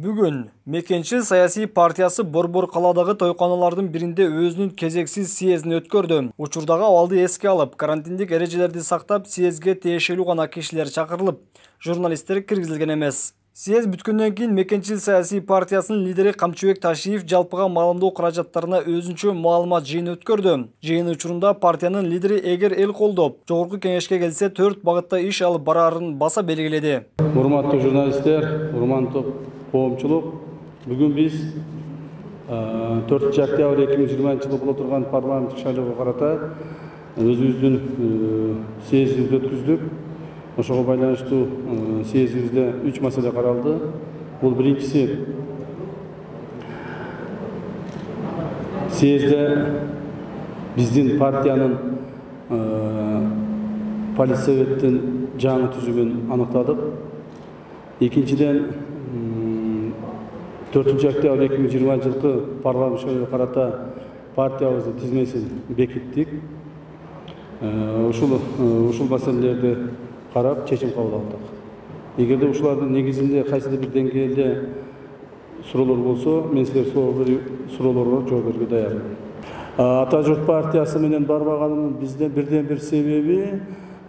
Бүгін Мекенчил саясий партиясы Борбор каладагы тойканалардын биринде өзүнүн кезексиз съездин өткөрдү. Учурдагы абалды эске алып, карантиндик эрежелерди сактап, съездге тиешелүү гана кишилер чакырылып, журналисттер киргизилген эмес. Съезд бүткөндөн кийин Мекенчил саясий партиясынын лидери Камчыбек Ташиев жалпыга маалымдоо каражаттарына өзүнчө маалымат жыйын өткөрдү. Жыйын учурунда партиянын лидери эгер эл колдоп, жогорку кеңешке келсе 4 багытта иш алып барарын баса белгиледи. Урматтуу журналисттер, урматтуу коомчулук, бүгүн биз 4 октябрь 2020 жылы боло турган парламенттик шайлоого карата өзүбүздүн съездибизди өткүздүк. Ошого байланыштуу съездибизде 3 маселе каралды. Бул биринчиси съездде биздин партиянын политсоветтин жаңы түзүгүн аныктадык. Экинчиден 4 октябрь 2020 жылкы парламент шайлоого карата партиябыздын тизмесин бекиттик. Ушул маселелерди карап чечим кабыл алдык. Эгерде ушулардын негизинде кайсыдыр бир деңгээлде суроолор болсо, мен силерге суроолорго жооп берүүгө даярмын. Ата журт партиясы менен барбаганымдын бизден бирден бир себеби,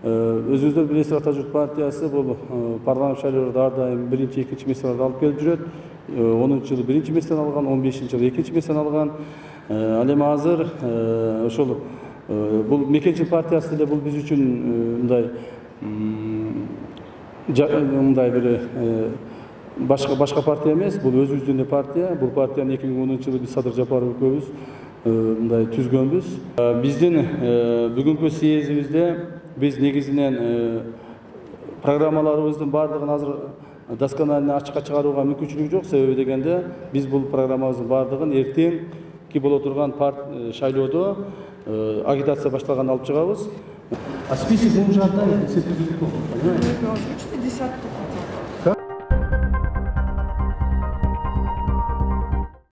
өзүңүздөр билесиз, Ата журт партиясы бул парламент шайлоолордо ар дайым биринчи, экинчи меселерди алып келип жүрөт. 10 жылы биринчи меселен алган, 15 жылы экинчи меселен алган. Ал эми азыр ошол бул Мекенчил партиясы деле бул биз үчүн мындай бир башка партия эмес, бул өзүбүздүн партия. Бул партияны 2010 жылы биз Садыр Жапаров экөөбүз мындай түзгөнбүз. Биздин бүгүнкү съездибизде биз негизинен программаларыбыздын баардыгын азыр досконально ачыкка чыгарууга мүмкүнчүлүк жок. Себеби дегенде биз бул программабыздын баардыгын эртеңки боло турган шайлоодо агитация башталганда алып чыгабыз. А список мы уже отдали, понимаете? 10 только.